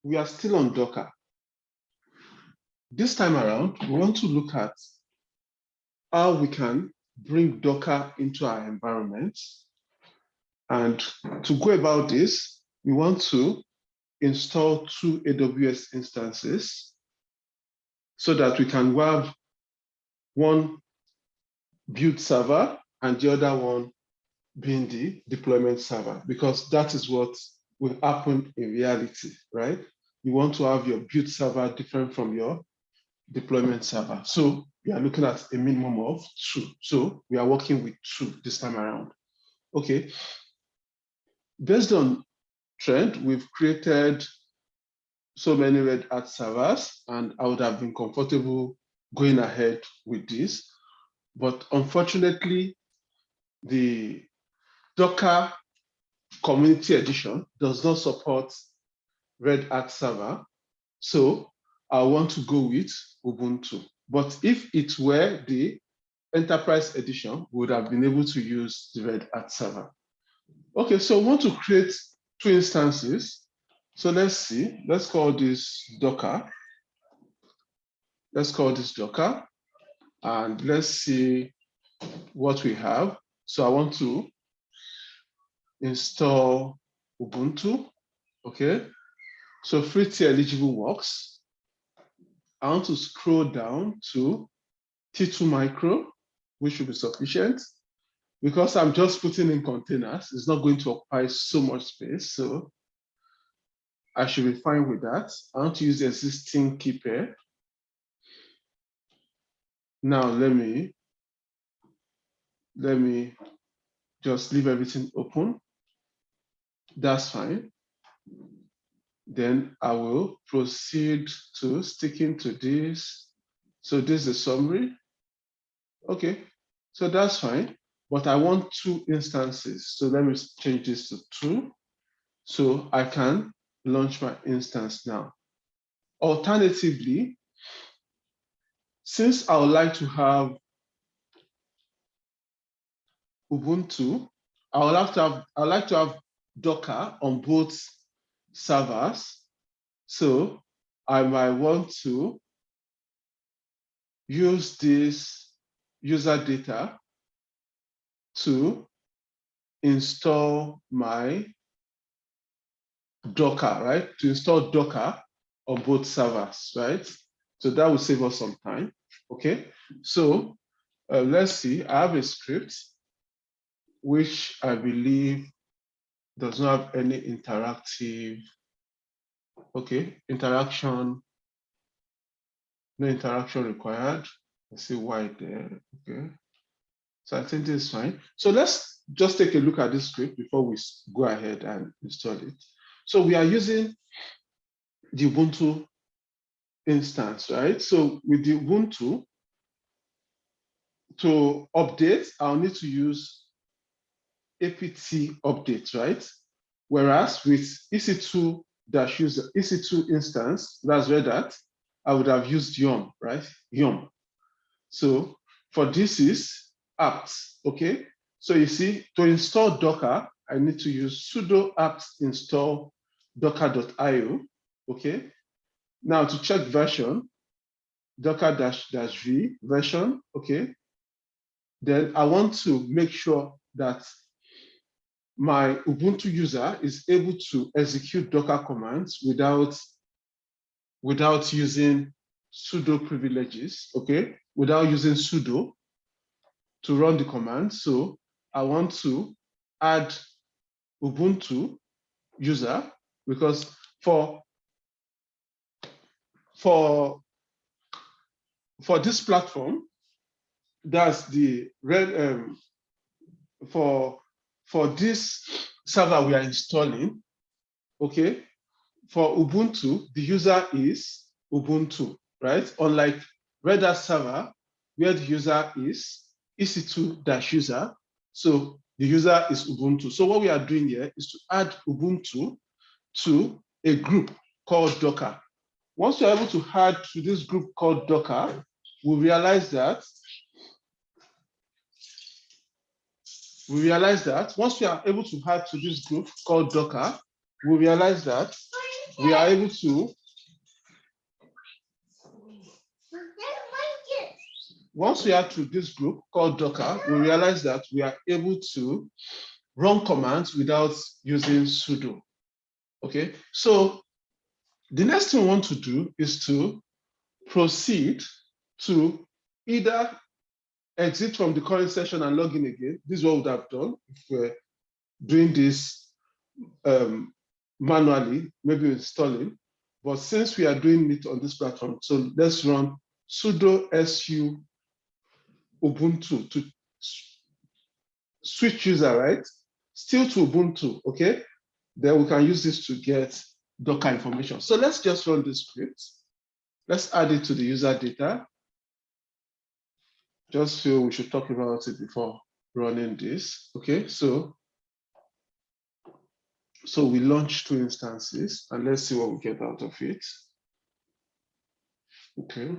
we are still on Docker. This time around, we want to look at how we can bring Docker into our environment. And to go about this, we want to install 2 AWS instances so that we can have one build server and the other one being the deployment server, because that is what will happen in reality, right? You want to have your build server different from your deployment server. So we are looking at a minimum of 2. So we are working with 2 this time around. Okay. Based on trend, we've created so many Red Hat servers, and I would have been comfortable going ahead with this. But unfortunately, the Docker Community Edition does not support Red Hat server. So I want to go with Ubuntu. But if it were the Enterprise Edition, we would have been able to use the Red Hat server. Okay, so I want to create 2 instances. So let's see, let's call this Docker. Let's call this Docker. And let's see what we have. So I want to install Ubuntu. Okay, so free tier eligible works. I want to scroll down to T2 micro, which should be sufficient. Because I'm just putting in containers, it's not going to occupy so much space. So I should be fine with that. I want to use the existing key pair. Now let me just leave everything open. That's fine. Then I will proceed to sticking to this. So this is a summary. Okay, so that's fine. But I want 2 instances. So let me change this to 2. So I can launch my instance now. Alternatively, since I would like to have Ubuntu, I would like to have Docker on both servers. So I might want to use this user data to install my Docker, right? To install Docker on both servers, right? So that will save us some time, okay? So let's see, I have a script which I believe does not have any interactive, okay, interaction, no interaction required. Let's see why there, okay. So I think this is fine. So let's just take a look at this script before we go ahead and install it. So we are using the Ubuntu instance, right? So with the Ubuntu, to update, I'll need to use apt update, right? Whereas with EC2-user, EC2 instance, that's Red Hat, I would have used yum, right? Yum. So for this is apt, okay? So you see, to install Docker, I need to use sudo apt install docker.io, okay? Now to check version, docker-v version, okay? Then I want to make sure that my Ubuntu user is able to execute Docker commands without using sudo privileges, okay? Without using sudo to run the command. So I want to add Ubuntu user, because for this platform, that's the for this server we are installing, okay? For Ubuntu, the user is Ubuntu, right? Unlike Red Hat server, where the user is EC2-user, so the user is Ubuntu. So what we are doing here is to add Ubuntu to a group called Docker. Once you're able to add to this group called Docker, we realize that once we are able to add to this group called Docker, we realize that we are able to, once we add to this group called Docker, we realize that we are able to run commands without using sudo. Okay, so the next thing we want to do is to proceed to either exit from the current session and log in again. This is what we would have done if we're doing this manually, maybe installing. But since we are doing it on this platform, so let's run sudo su Ubuntu to switch user, right? Still to Ubuntu, okay? Then we can use this to get Docker information. So let's just run this script. Let's add it to the user data. Just feel we should talk about it before running this, okay? So we launch 2 instances and let's see what we get out of it. Okay.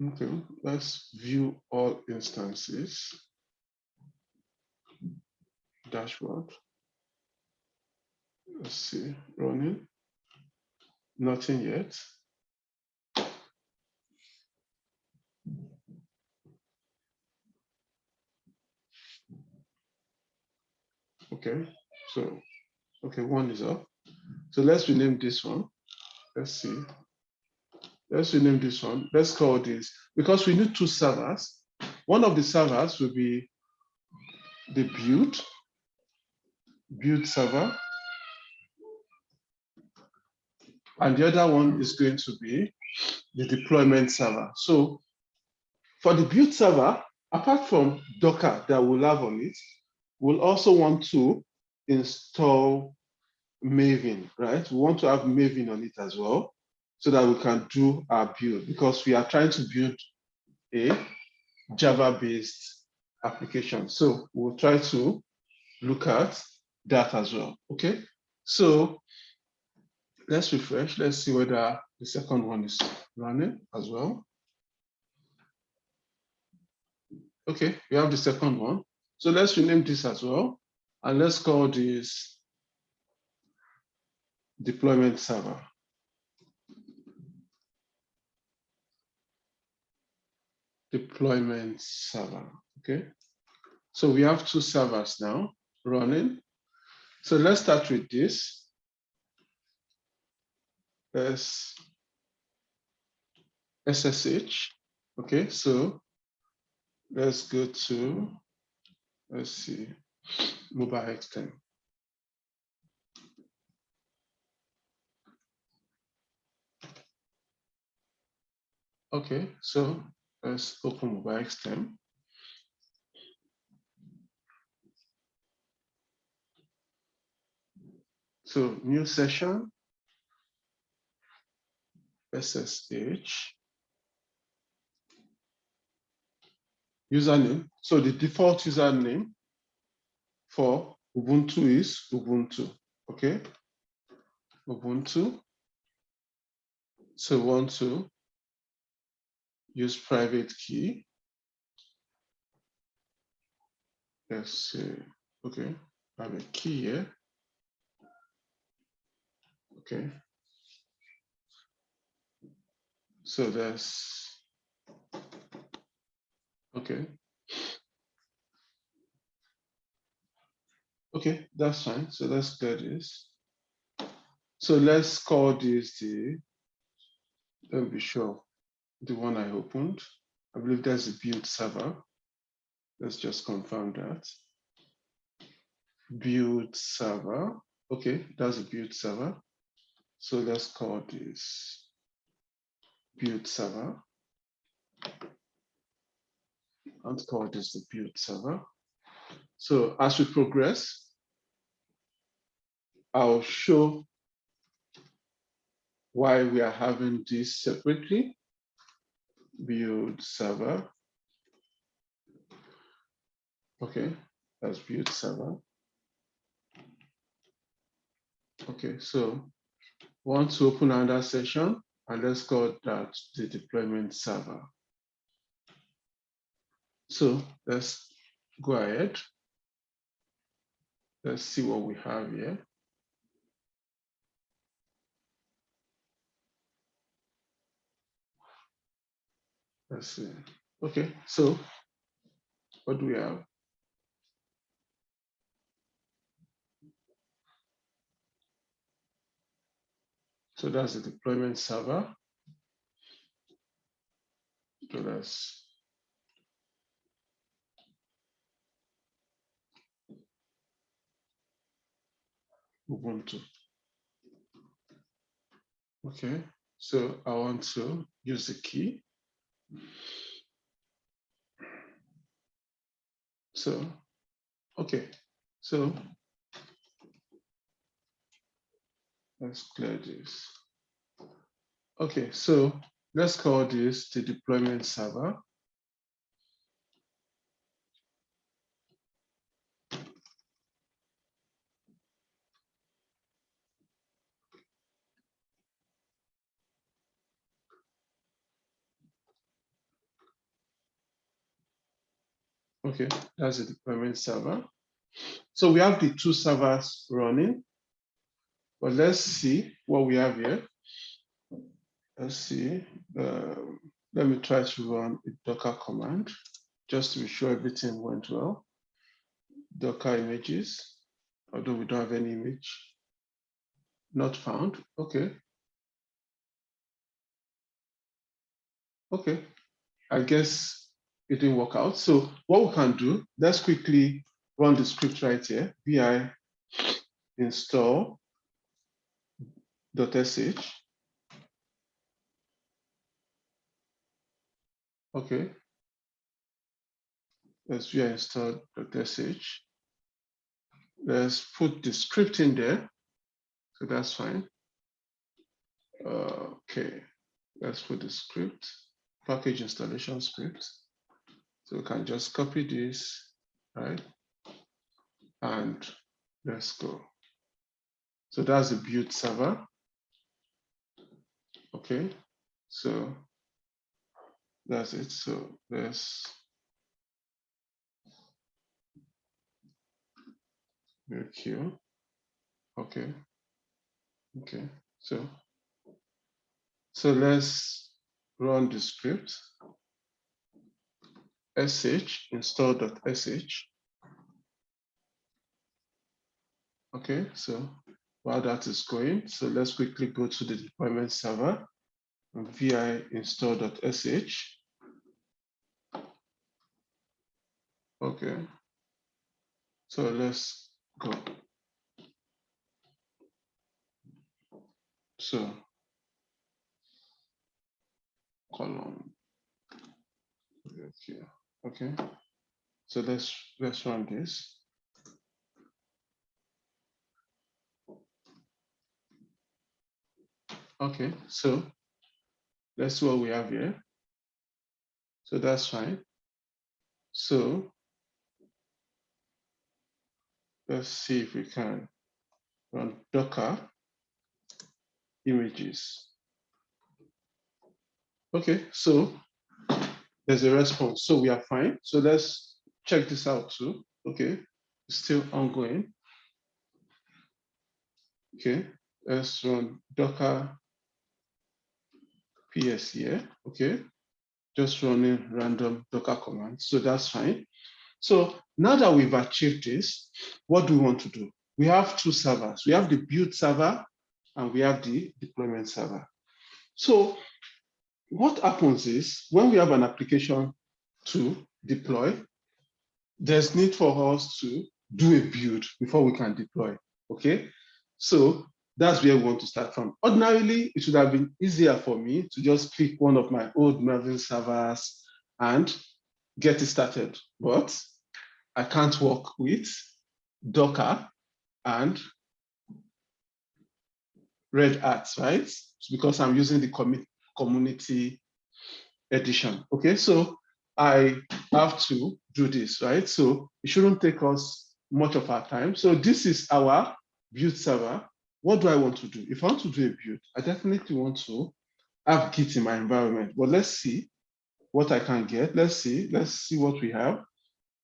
Okay, let's view all instances. Dashboard. Let's see, running. Nothing yet. Okay, so, okay, 1 is up. So let's rename this one. Let's see. Let's rename this one. Let's call this, because we need 2 servers. One of the servers will be the build server. And the other one is going to be the deployment server. So for the build server, apart from Docker that we'll have on it, we'll also want to install Maven, right? We want to have Maven on it as well so that we can do our build, because we are trying to build a Java-based application. So we'll try to look at that as well, okay? So let's refresh. Let's see whether the second one is running as well. Okay, we have the second one. So let's rename this as well. And let's call this deployment server. Deployment server, okay? So we have 2 servers now running. So let's start with this. Let's SSH, okay? So let's go to, let's see, mobile extend. Okay, so let's open mobile extend. So new session, SSH, username. So the default username for Ubuntu is Ubuntu, okay? Ubuntu. So we want to use private key. Let's see, okay, I have a key here. Okay. So that's, okay. Okay, that's fine. So let's clear this. So let's call this the, let me be sure, the one I opened. I believe that's the build server. Let's just confirm that. Build server. Okay, that's a build server. So let's call this build server. And call this the build server. So as we progress, I'll show why we are having this separately. Build server. Okay, that's build server. Okay, so want to open another session, and let's call that the deployment server. So let's go ahead. Let's see what we have here. Let's see. Okay, so what do we have? So that's the deployment server. So that's Ubuntu. Okay, so I want to use the key. So, okay, so let's clear this. Okay, so let's call this the deployment server. Okay, that's the deployment server. So we have the two servers running, but let's see what we have here. Let's see. Let me try to run a Docker command just to be sure everything went well. Docker images, although we don't have any image. Not found. Okay. Okay. I guess it didn't work out. So what we can do, let's quickly run the script right here. Vi install .sh. Okay. Let's vi install .sh. Let's put the script in there. So that's fine. Okay. Let's put the script, package installation script. So we can just copy this, right? And let's go. So that's the build server. Okay. So that's it. So let's make here. Okay. Okay. So let's run the script. sh install.sh. Okay. So while that is going, so let's quickly go to the deployment server and vi install.sh. Okay. So let's go. So column here. Okay. So let's run this. Okay. So let's see what we have here. So that's fine. So let's see if we can run Docker images. Okay, so there's a response. So we are fine. So let's check this out too. Okay, it's still ongoing. Okay, let's run Docker PS here. Okay, just running random Docker commands. So that's fine. So now that we've achieved this, what do we want to do? We have two servers. We have the build server and we have the deployment server. So what happens is when we have an application to deploy, there's need for us to do a build before we can deploy, okay? So that's where we want to start from. Ordinarily, it should have been easier for me to just pick one of my old Maven servers and get it started, but I can't work with Docker and Red Hat, right? It's because I'm using the community edition. Okay, so I have to do this, right? So it shouldn't take us much of our time. So this is our build server. What do I want to do? If I want to do a build, I definitely want to have Git in my environment. But let's see what I can get. Let's see what we have.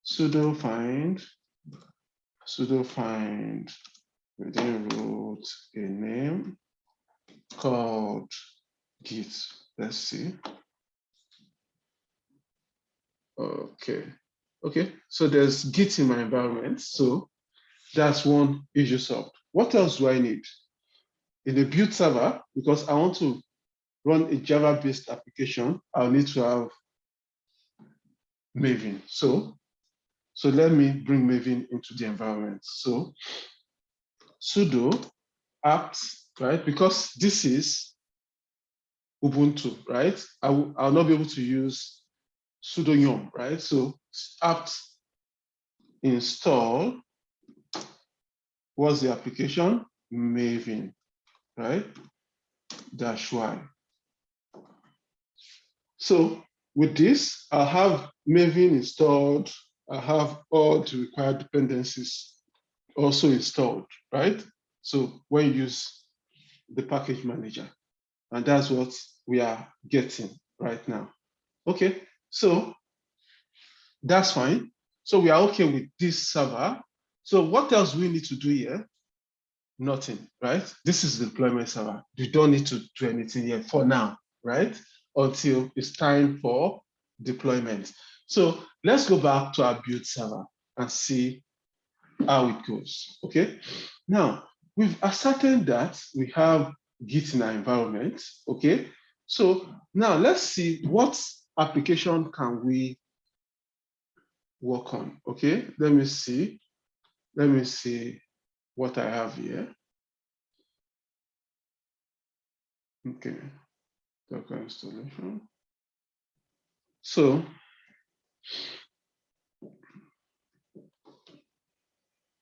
Sudo find sudo find within root a name called git. Let's see. Okay. Okay. So there's git in my environment. So that's one issue solved. What else do I need? In the build server, because I want to run a Java-based application, I'll need to have Maven. So let me bring Maven into the environment. So sudo apt, right? Because this is Ubuntu, right? I'll not be able to use sudo yum, right? So apt install, what's the application? Maven, right? -y. So with this, I'll have Maven installed. I have all the required dependencies also installed, right? So when you use the package manager, and that's what we are getting right now. Okay, so that's fine. So we are okay with this server. So what else we need to do here? Nothing, right? This is the deployment server. You don't need to do anything here for now, right? Until it's time for deployment. So let's go back to our build server and see how it goes, okay? Now, we've ascertained that we have Git in our environment, okay? So now let's see what application can we work on, okay? Let me see what I have here. Okay, Docker installation. So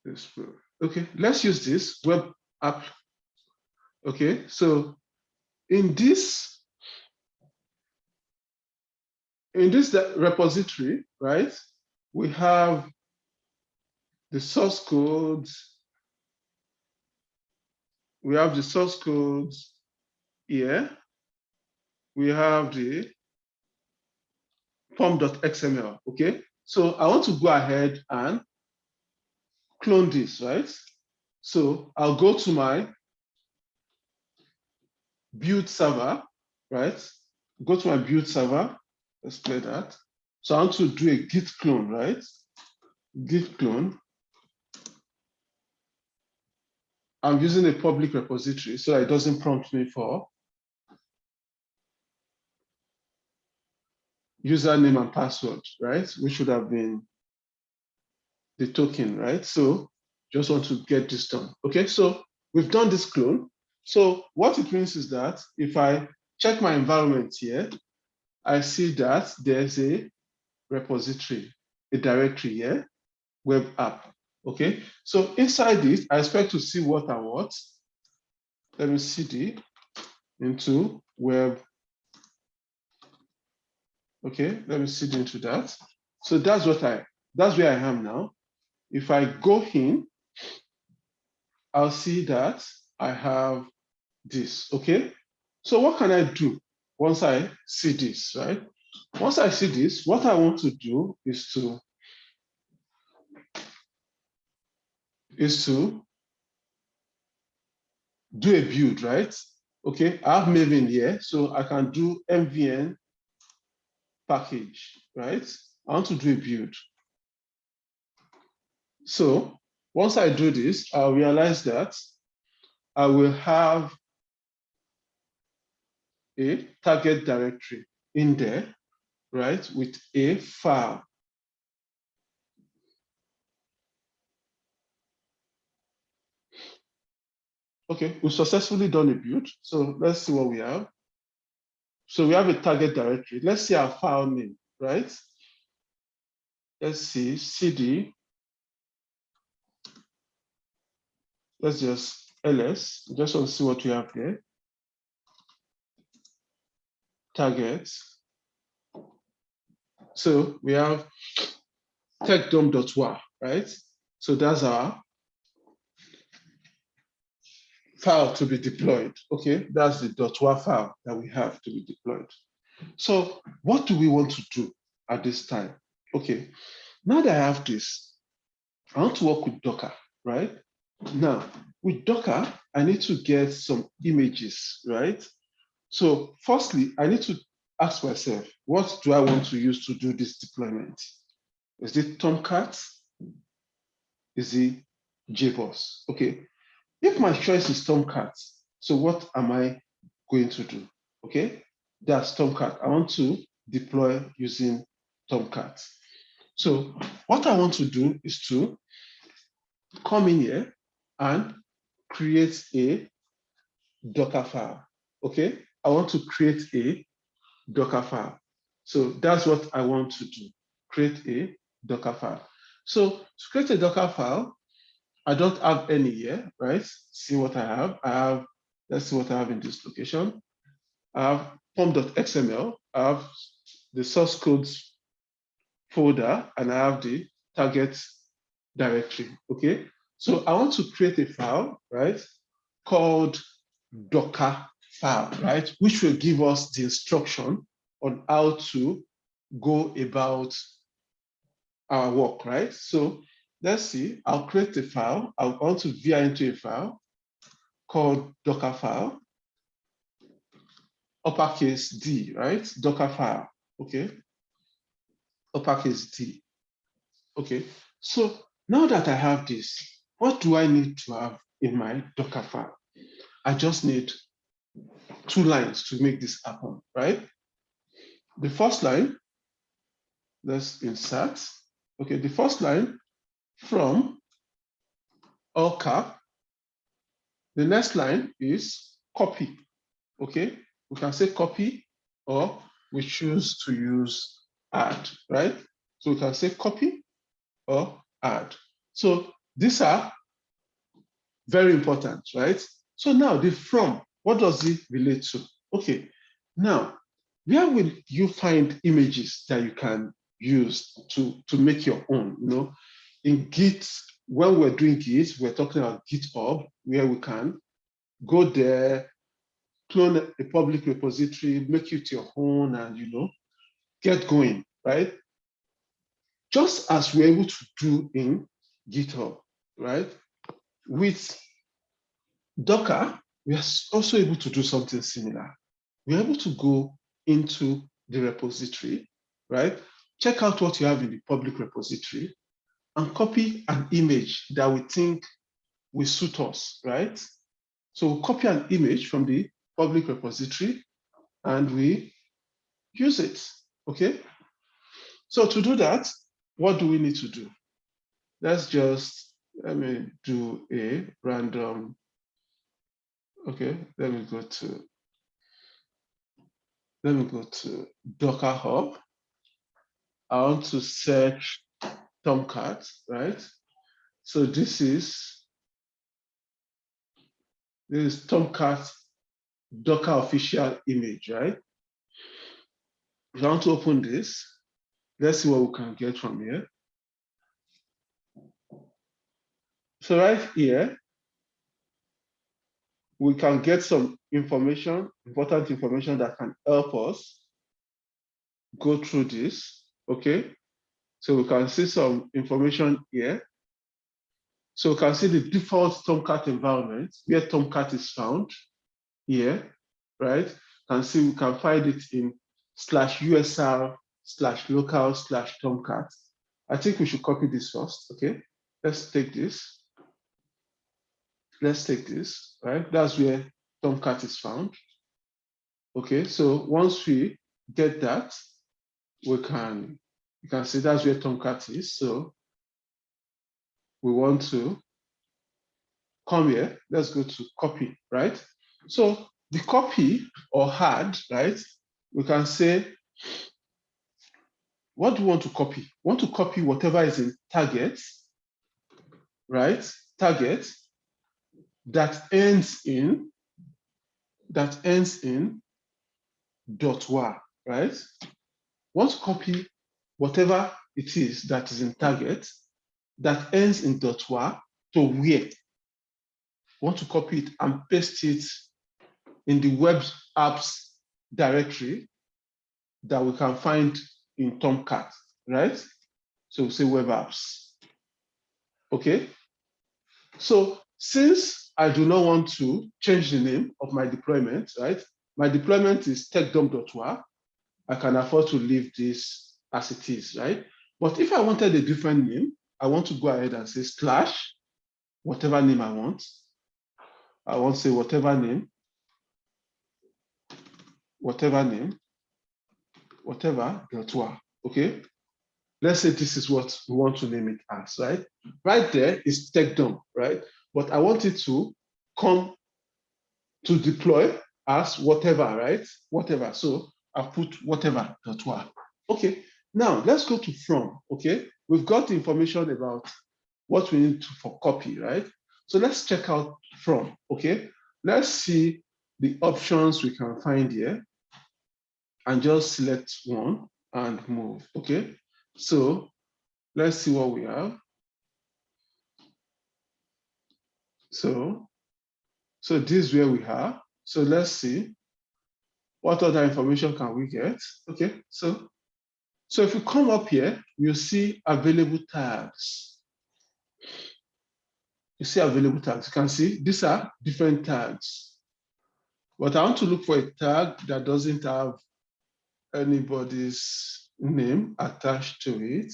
this, okay, let's use this web app. Okay, so in this repository, right, we have the source code. We have the source code here. We have the form.xml. Okay, so I want to go ahead and clone this, right? So I'll go to my build server, right? Go to my build server. Let's clear that. So I want to do a git clone, right? Git clone. I'm using a public repository, so it doesn't prompt me for username and password, right? Which should have been the token, right? So just want to get this done. Okay, so we've done this clone. So what it means is that if I check my environment here, I see that there's a repository, a directory here, web app. Okay, so inside this, I expect to see what and what. Let me cd into web. Okay, let me cd into that. So that's where I am now. If I go in, I'll see that I have this. Okay, so what can I do once I see this, right? Once I see this, what I want to do is to do a build, right? Okay, I have Maven here, so I can do mvn package, right? I want to do a build. So once I do this, I'll realize that I will have a target directory in there, right, with a file. Okay, we've successfully done a build. So let's see what we have. So we have a target directory. Let's see our file name, right? Let's see, cd. Let's just ls. Just want to see what we have there. Target. So we have techdom.wa, right? So that's our file to be deployed. Okay, that's the .wa file that we have to be deployed. So what do we want to do at this time? Okay, now that I have this, I want to work with Docker, right? Now, with Docker, I need to get some images, right? So firstly, I need to ask myself, what do I want to use to do this deployment? Is it Tomcat? Is it JBoss? Okay, if my choice is Tomcat, so what am I going to do? Okay, that's Tomcat. I want to deploy using Tomcat. So what I want to do is to come in here and create a Docker file. Okay, I want to create a Docker file. So that's what I want to do, create a Docker file. So to create a Docker file, I don't have any here, right? See what I have. Let's see what I have in this location. I have pom.xml, I have the source codes folder, and I have the target directory, okay? So I want to create a file, right, called Docker file, right, which will give us the instruction on how to go about our work, right? So let's see, I'll create a file. I want to veer into a file called Docker file, uppercase D, right? Docker file, okay? Uppercase D, okay? So now that I have this, what do I need to have in my Docker file? I just need 2 lines to make this happen, right? The first line, let's insert. Okay, the first line from all cap. The next line is copy. Okay, we can say copy, or we choose to use add, right? So we can say copy or add. So these are very important, right? So now the from, what does it relate to? Okay, now where will you find images that you can use to make your own? You know, in Git, when we're doing Git, we're talking about GitHub, where we can go there, clone a public repository, make it your own, and get going, right? Just as we're able to do in GitHub, right? With Docker, we are also able to do something similar. We're able to go into the repository, right? Check out what you have in the public repository and copy an image that we think will suit us, right? So we copy an image from the public repository and we use it, okay? So to do that, what do we need to do? Let me do a random, okay, let me go to Docker Hub. I want to search Tomcat, right? So this is Tomcat Docker official image, right? If I want to open this, let's see what we can get from here. So right here, we can get some information, important information that can help us go through this, okay? So we can see some information here. So we can see the default Tomcat environment, where Tomcat is found here, right? We can find it in /usr/local/Tomcat. I think we should copy this first, okay? Let's take this, right? That's where Tomcat is found. Okay, so once we get that, you can see that's where Tomcat is. So we want to come here. Let's go to copy, right? So the copy or add, right? We can say, what do we want to copy? We want to copy whatever is in target, right? Target that ends in .war, right? We want to copy whatever it is that is in target that ends in .war to where? We want to copy it and paste it in the web apps directory that we can find in Tomcat, right? So we say web apps. Okay. So since I do not want to change the name of my deployment, right? My deployment is techdump.war. I can afford to leave this as it is, right? But if I wanted a different name, I want to go ahead and say slash, whatever name I want. I want to say whatever name, whatever.war, okay? Let's say this is what we want to name it as, right? Right there is techdump, right? But I want it to come to deploy as whatever, right? Whatever. So I've put whatever.war. Okay. Now let's go to from. Okay. We've got information about what we need for copy, right? So let's check out from. Okay. Let's see the options we can find here and just select one and move. Okay. So let's see what we have. So this is where we are. So let's see what other information can we get. Okay. So if you come up here, you see available tags. You see available tags. You can see these are different tags. But I want to look for a tag that doesn't have anybody's name attached to it.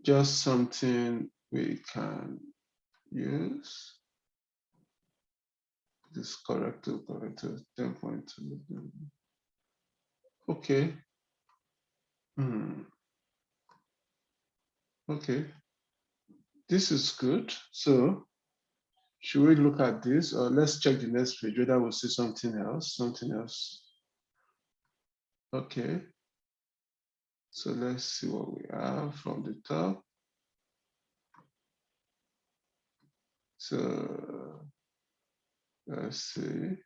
Just something we can use. This corrective 10.2. Okay. Okay. This is good. So should we look at this, or let's check the next page whether we'll see something else? Okay. So let's see what we have from the top. So let's see.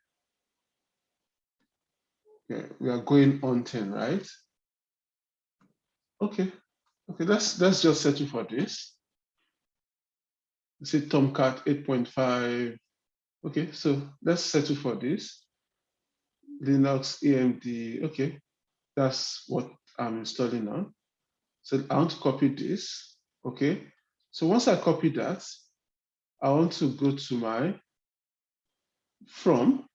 Yeah, we are going on 10, right? Okay. Okay, let's just settle for this. You see Tomcat 8.5. Okay, so let's settle for this. Linux AMD. Okay, that's what I'm installing now. So I want to copy this. Okay, so once I copy that, I want to go to my from.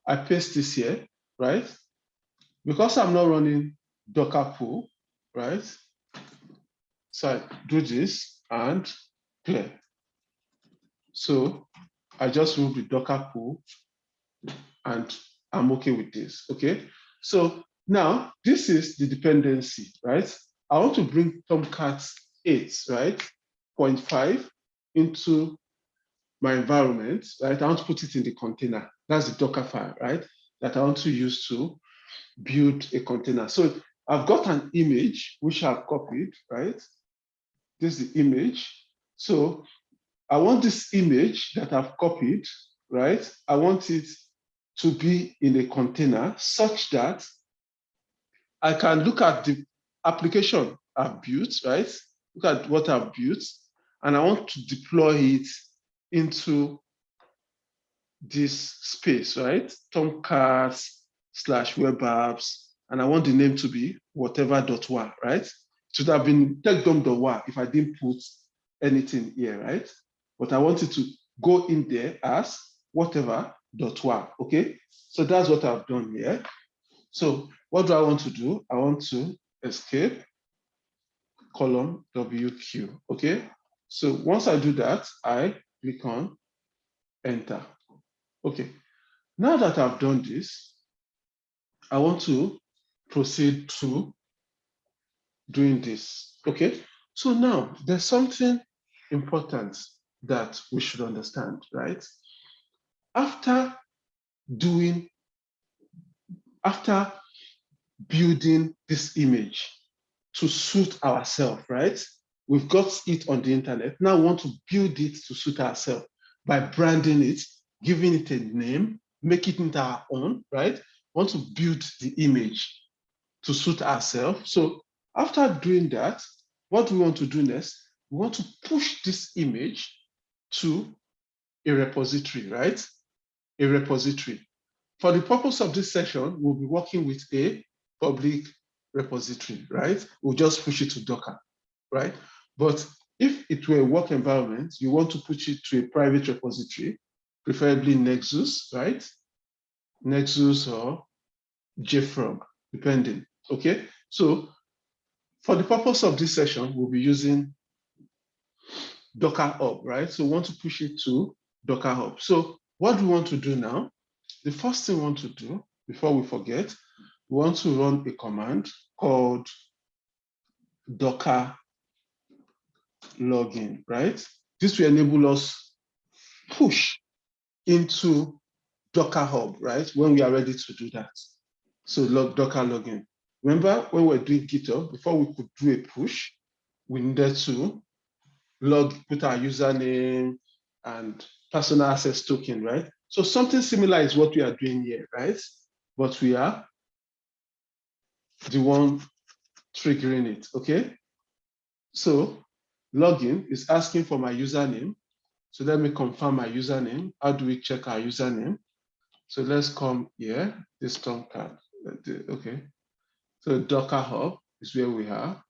I paste this here, right? Because I'm not running Docker pool, right? So I do this and clear. So I just remove the Docker pool and I'm okay with this, okay? So now this is the dependency, right? I want to bring Tomcat 8, right? 0.5 into my environment, right? I want to put it in the container. That's the Docker file, right? That I want to use to build a container. So I've got an image which I've copied, right? This is the image. So I want this image that I've copied, right? I want it to be in a container such that I can look at the application I've built, right? Look at what I've built, and I want to deploy it into this space, right? Tomcat /web apps, and I want the name to be whatever.war, right? It should have been techdump.war if I didn't put anything here, right? But I want it to go in there as whatever.war, okay? So that's what I've done here. So what do I want to do? I want to escape column WQ, okay? So once I do that, I click on enter. Okay, now that I've done this, I want to proceed to doing this, okay? So now there's something important that we should understand, right? After building this image to suit ourselves, right? We've got it on the internet. Now we want to build it to suit ourselves by branding it, giving it a name, making it our own, right? We want to build the image to suit ourselves. So after doing that, what we want to do next, we want to push this image to a repository, right? A repository. For the purpose of this session, we'll be working with a public repository, right? We'll just push it to Docker, right? But If it were a work environment, you want to push it to a private repository, preferably Nexus, right? Nexus or JFrog, depending, okay? So for the purpose of this session, we'll be using Docker Hub, right? So we want to push it to Docker Hub. So what we want to do now, the first thing we want to do, before we forget, we want to run a command called Docker login, right? This will enable us push into Docker Hub, right? When we are ready to do that. So Docker login. Remember when we were doing GitHub, before we could do a push, we needed to put our username and personal access token, right? So something similar is what we are doing here, right? But we are the one triggering it, okay? So login is asking for my username. So let me confirm my username. How do we check our username? So let's come here, this Tomcat, okay. So Docker Hub is where we are.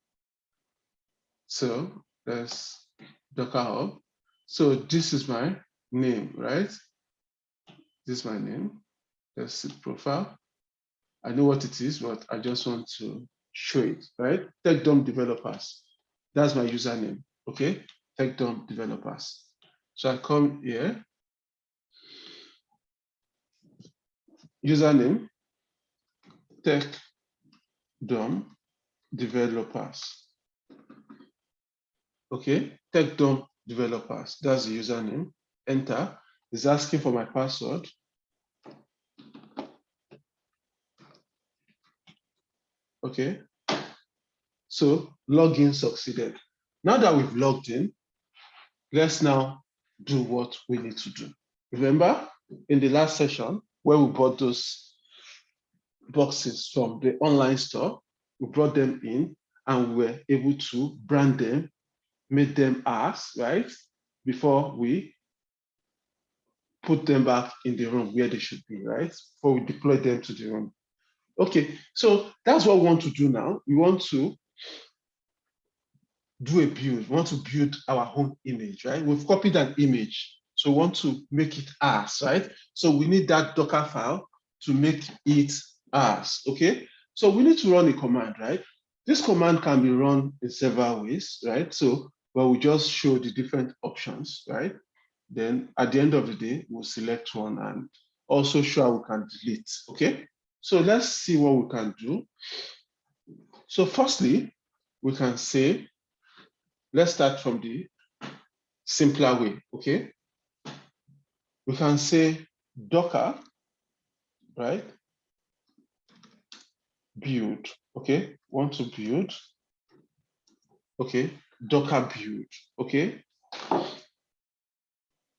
So there's Docker Hub. So this is my name, right? This is my name. That's the profile. I know what it is, but I just want to show it, right? TechDom developers. That's my username, okay? TechDom developers. So I come here, username, TechDom developers. Okay, TechDom developers, that's the username. Enter, is asking for my password. Okay, so login succeeded. Now that we've logged in, let's now do what we need to do. Remember in the last session where we bought those boxes from the online store, we brought them in and we were able to brand them, made them ours, right? Before we put them back in the room where they should be, right? Before we deploy them to the room. Okay, so that's what we want to do now. We want to do a build. We want to build our own image, right? We've copied an image, so we want to make it ours, right? So we need that Docker file to make it ours, okay? So we need to run a command, right? This command can be run in several ways, right? So, but we just show the different options, right? Then at the end of the day, we'll select one and also show how we can delete, okay? So let's see what we can do. So firstly, we can say, let's start from the simpler way, okay? We can say Docker, right? Build, okay? Want to build, okay? Docker build, okay?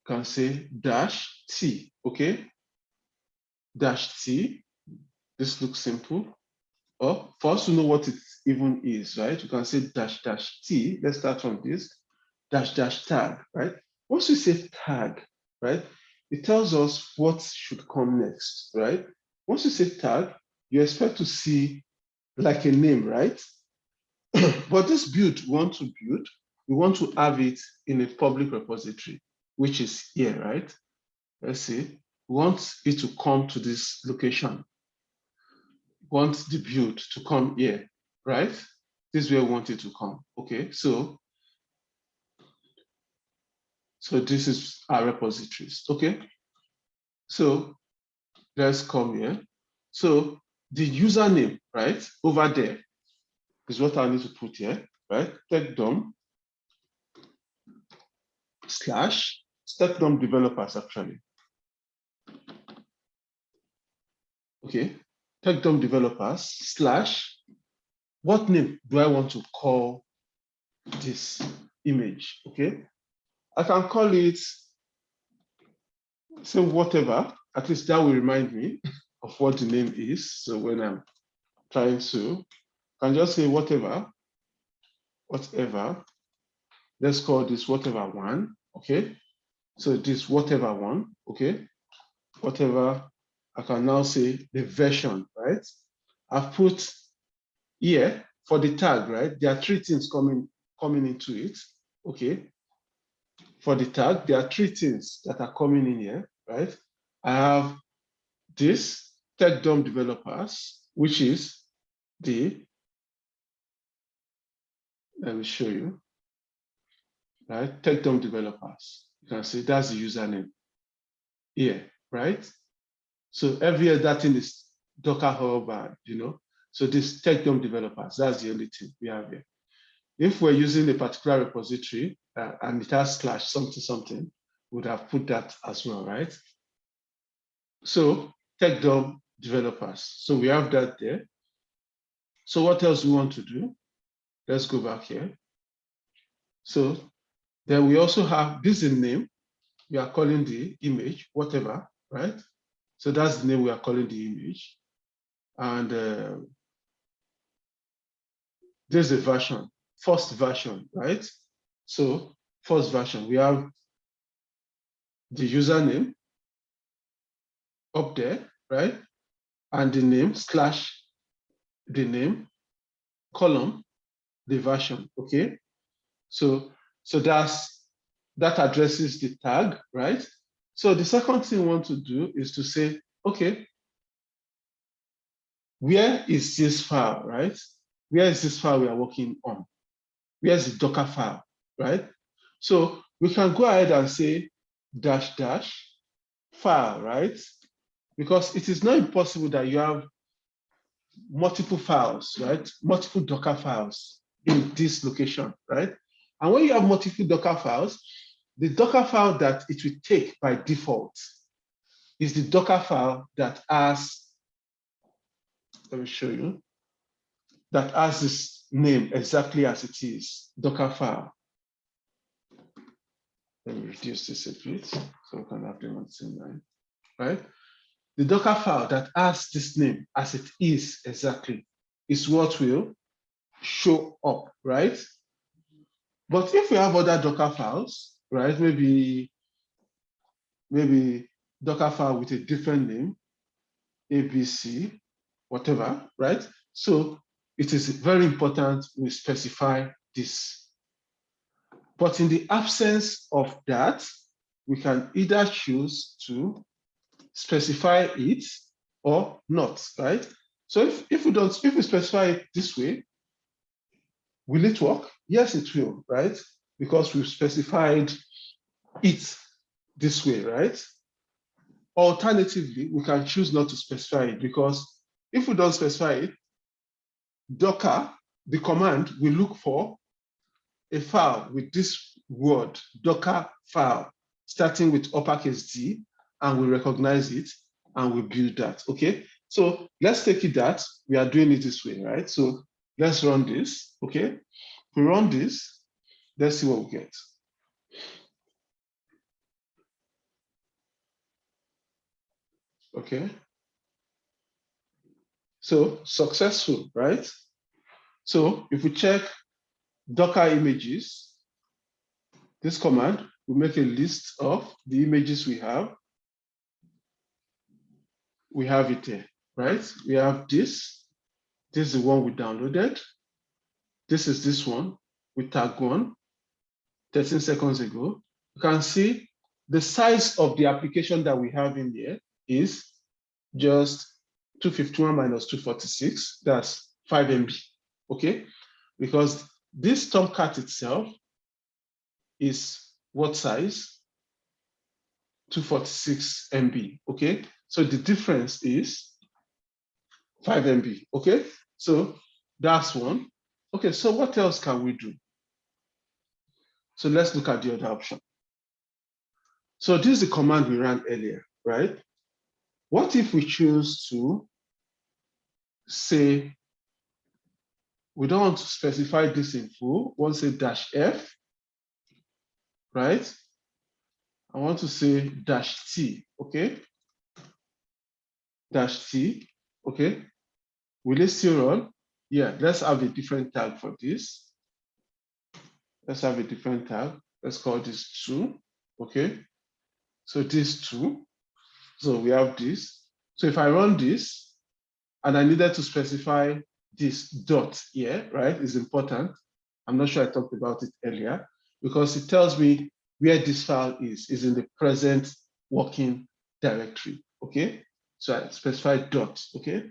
Can say -t, okay? -t, this looks simple. Or for us to know what it even is, right? You can say --t, let's start from this, --tag, right? Once we say tag, right? It tells us what should come next, right? Once you say tag, you expect to see like a name, right? But this build we want to have it in a public repository, which is here, right? Let's see, we want it to come to this location. Want the build to come here, right? This is where we want it to come. Okay, so this is our repositories. Okay, so let's come here. So the username, right, over there is what I need to put here, right? TechDom / TechDom developers, actually. Okay, TechDom developers / what name do I want to call this image? Okay, I can call it, say whatever, at least that will remind me of what the name is. So when I'm trying to, I can just say whatever, let's call this whatever one, okay? So this whatever one, okay? Whatever, I can now say the version, right? I've put here for the tag, right? There are three things coming into it, okay? For the tag, there are three things that are coming in here, right? I have this tech-DOM developers, which is the, let me show you, right? Tech-DOM developers. You can see that's the username here, right? So every year that thing is Docker Hub, so this tech-DOM developers, that's the only thing we have here. If we're using a particular repository and it has / something, we would have put that as well, right? So tech-DOM developers. So we have that there. So what else we want to do? Let's go back here. So then we also have this is the name. We are calling the image, whatever, right? So that's the name we are calling the image. And there's a version, first version, right? So first version, we have the username up there, right? And the name / the name, column, the version, okay? So that addresses the tag, right? So the second thing we want to do is to say, okay, where is this file, right? Where is this file we are working on? Where's the Docker file, right? So we can go ahead and say -- file, right? Because it is not impossible that you have multiple files, right? Multiple Docker files in this location, right? And when you have multiple Docker files, the Docker file that it will take by default is the Docker file that has, let me show you, that has this name exactly as it is, Docker file. Let me reduce this a bit so we can have them on the same line, right? The Docker file that has this name as it is exactly is what will show up, right? But if we have other Docker files, right, maybe Docker file with a different name, ABC, whatever, right? So it is very important we specify this. But in the absence of that, we can either choose to specify it or not, right? So if we specify it this way, will it work? Yes, it will, right? Because we've specified it this way, right? Alternatively, we can choose not to specify it because if we don't specify it, Docker, the command, will look for a file with this word, Docker file, starting with uppercase D, and we recognize it and we build that, okay? So let's take it that we are doing it this way, right? So let's run this, okay? If we run this, let's see what we get. Okay. So successful, right? So if we check Docker images, this command will make a list of the images we have. We have it here, right? We have this. This is the one we downloaded. This is this one with tag 1, 13 seconds ago. You can see the size of the application that we have in here is just 251 minus 246. That's 5 MB, okay? Because this Tomcat itself is what size? 246 MB, okay? So the difference is 5 MB, okay? So that's one. Okay, so what else can we do? So let's look at the other option. So this is the command we ran earlier, right? What if we choose to say, we don't want to specify this in full, we want to say -F, right? I want to say -T, okay? -T, okay? Will it still run? Yeah, let's have a different tag for this. Let's have a different tag. Let's call this 2, okay? So this 2, so we have this. So if I run this, and I needed to specify this dot here, right, is important. I'm not sure I talked about it earlier. because it tells me where this file is in the present working directory, okay? So I specify dot, okay?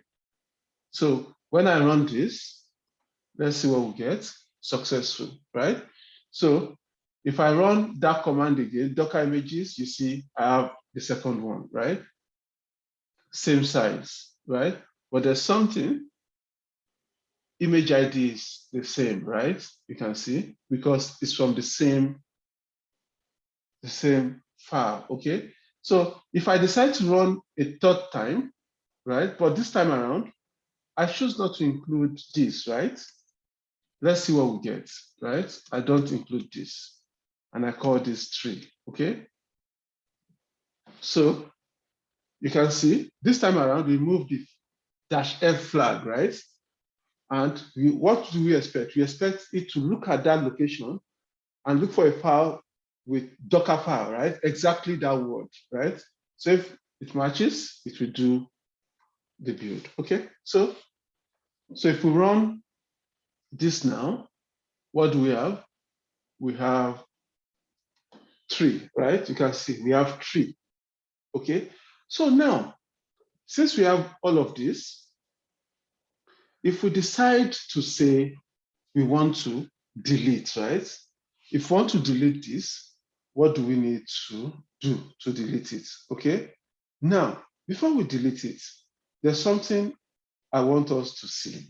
So when I run this, let's see what we get, successful, right? So if I run that command again, Docker images, you see I have the second one, right? Same size, right? But there's something, image ID is the same, right? You can see, because it's from the same file, okay? So if I decide to run a third time, right? But this time around, I choose not to include this, right? Let's see what we get, right? I don't include this, and I call this tree, okay? So you can see this time around, we move the -f flag, right? And what do we expect? We expect it to look at that location and look for a file with dockerfile, right? Exactly that word, right? So if it matches, it will do the build, okay? So if we run this now, what do we have? We have tree, right? You can see we have tree, okay? So now, since we have all of this, if we decide to say we want to delete, right? If we want to delete this, what do we need to do to delete it, okay? Now, before we delete it, there's something I want us to see.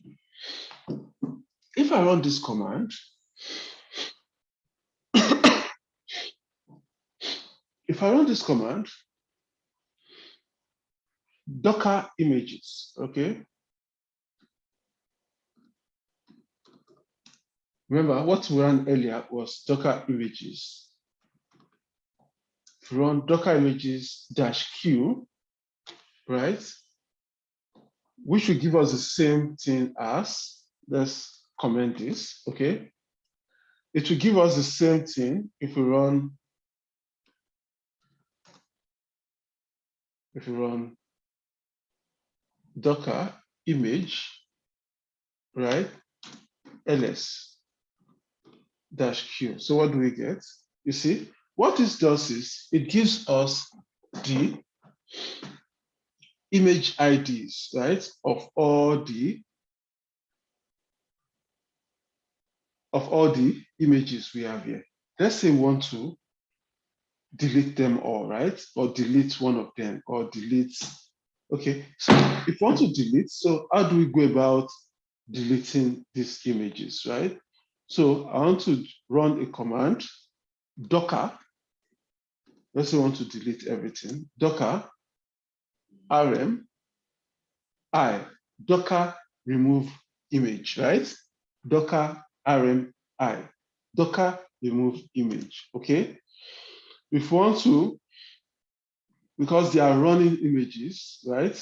If I run this command, if I run this command, Docker images, okay? Remember, what we ran earlier was Docker images. If we run Docker images -q, right? Which will give us the same thing as, let's comment this, okay? It will give us the same thing if we run Docker image, right? ls-q. So what do we get? You see, what this does is it gives us the image IDs, right? Of all the images we have here. Let's say we want to delete them all, right? Or delete one of them, or delete. Okay, so if we want to delete, so how do we go about deleting these images, right? So I want to run a command, docker. Let's say I want to delete everything. Docker rm I, docker remove image, right? Docker rm I, docker remove image, okay? If we want to, because they are running images, right?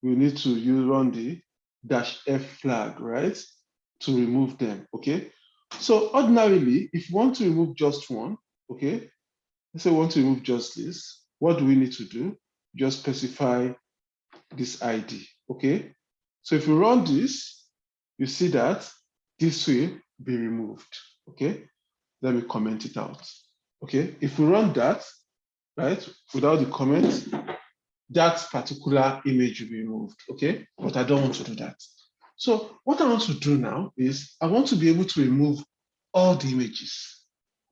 We need to run the -f flag, right? To remove them, okay? So ordinarily, if you want to remove just one, okay? Let's say we want to remove just this, what do we need to do? Just specify this ID, okay? So if you run this, you see that this will be removed, okay? Let me comment it out, okay? If we run that, right, without the comment, that particular image will be removed, okay? But I don't want to do that. So what I want to do now is I want to be able to remove all the images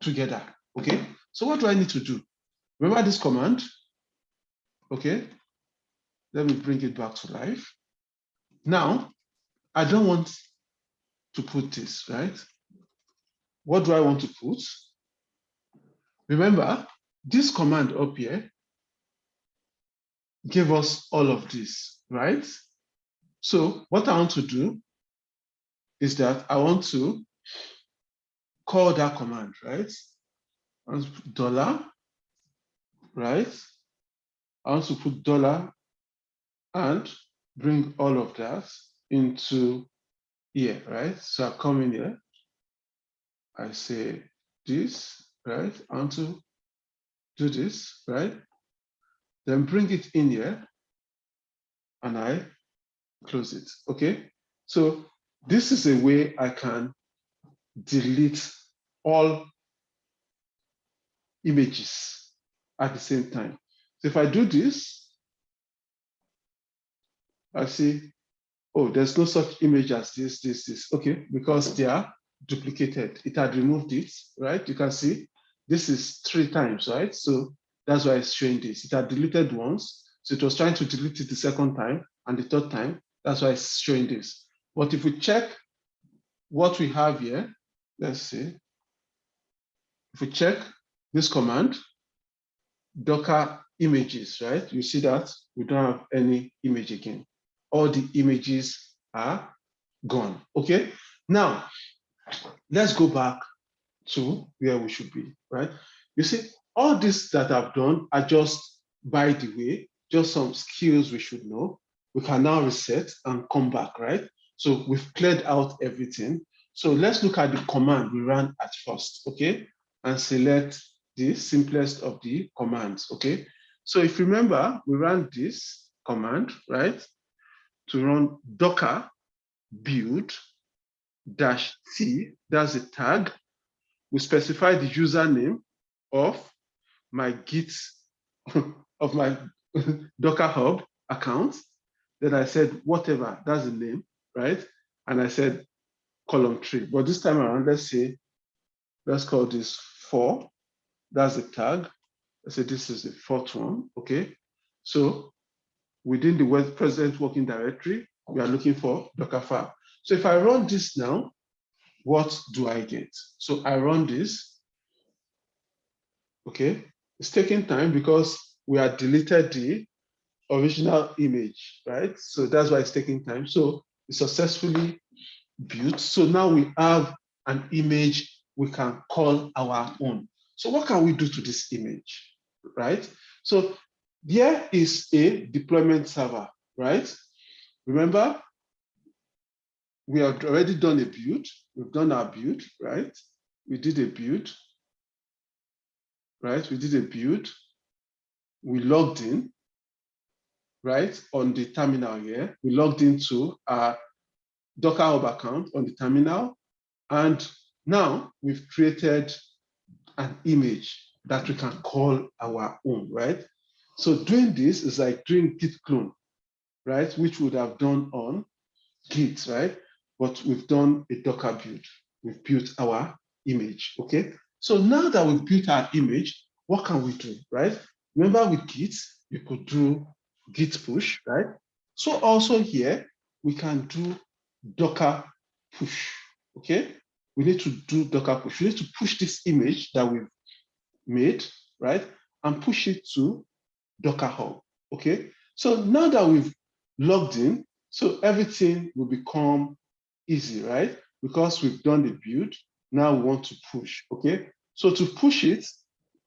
together, okay? So what do I need to do? Remember this command, okay? Let me bring it back to life. Now, I don't want to put this, right? What do I want to put? Remember, this command up here gave us all of this, right? So what I want to do is that I want to call that command, right? $, right? I want to put $ and bring all of that into here, right? So I come in here, I say this, right? I want to do this, right? Then bring it in here and I close it, okay? So this is a way I can delete all images at the same time. So if I do this, I see, oh, there's no such image as this. Okay, because they are duplicated. It had removed it, right? You can see this is 3 times, right? So that's why it's showing this. It had deleted once, so it was trying to delete it the second time, and the third time, that's why it's showing this. But if we check what we have here, let's see. If we check this command, Docker images, right? You see that we don't have any image again. All the images are gone, okay? Now, let's go back to where we should be, right? You see, all this that I've done are just, by the way, just some skills we should know. We can now reset and come back, right? So we've cleared out everything. So let's look at the command we ran at first, okay? And select the simplest of the commands, okay? So if you remember, we ran this command, right? To run docker build -t, that's a tag. We specify the username of my Git, of my Docker Hub account. Then I said, whatever, that's the name, right? And I said column 3. But this time around, let's call this 4. That's the tag. Let's say this is the 4th one, okay? So within the present working directory, we are looking for dockerfile. So if I run this now, what do I get? So I run this, okay? It's taking time because we had deleted the original image, right? So that's why it's taking time. So it's successfully built. So now we have an image we can call our own. So what can we do to this image, right? So there is a deployment server, right? Remember, we have already done a build. We've done our build, right? We did a build, right? We did a build. We logged in, right? On the terminal here. We logged into our Docker Hub account on the terminal. And now we've created an image that we can call our own, right? So doing this is like doing git clone, right? Which we would have done on Git, right? But we've done a Docker build. We've built our image, okay? So now that we've built our image, what can we do, right? Remember with Git, you could do Git push, right? So also here, we can do Docker push, okay? We need to do Docker push. We need to push this image that we've made, right? And push it to Docker Hub, okay? So now that we've logged in, so everything will become easy, right? Because we've done the build, now we want to push, okay? So to push it,